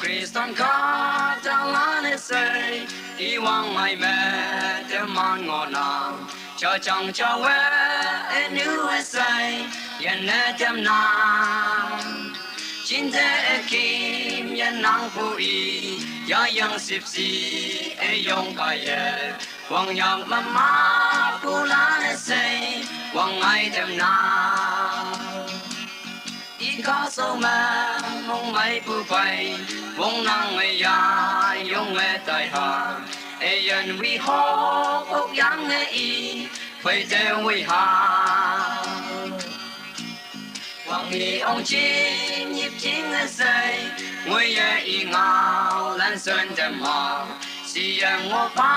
Kristan ka talan say iwang mai me te man ngona cho chang cho we enu say yen ne tem na chính thế kim yen nang pu y ya yang sip si e yong ka ye wang yang mama pu la say wang ai tem na y có số mà mong mấy bu bay mong năng người ya yong mẹ tai ha e yen vi ho ốc yang nghe y phải theo vi ha Hoàng Hy ông chín nhịp chín nghe say ngồi ye y ngao lan sơn đầm hoa si em ngô pha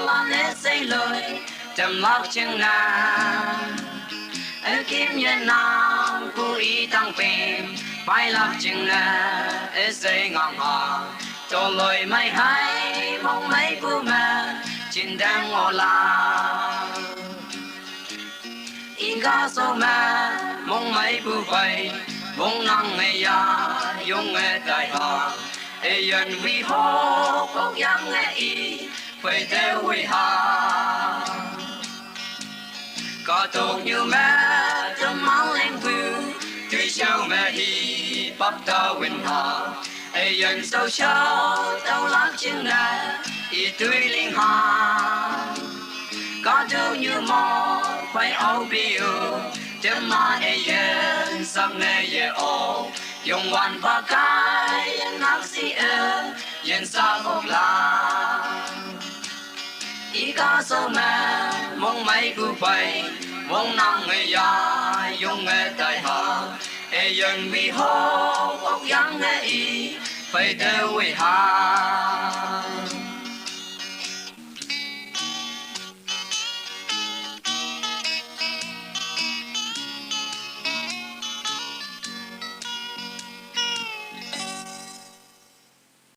lan hết say lời đầm mắc chân na em kim nhân nam cu y tăng phim phải lạc chân na em say ngang hà cho lời mày hay mong mấy bu mẹ chín đang ngô la in ca số mà mong mấy bu vây mong năng ngày ya yong nghe đại hà e yen vi ho ốc yang nghe y phải theo vi ha có thuộc như mẹ tâm máu lên view tuy sao mẹ hi bắp ta win ha e yen sâu sâu tao lạc chân nè y tươi linh ha có đâu như mò phải âu biểu chấm mà e yen sắc nghe ye ô dùng hoàn và cái yen nắc si e yen sa ốc la y ca số mẹ mong mấy bu bay mong năng người ya dùng nghe tai ha e yen vi ho ốc yang nghe y phải theo vi ha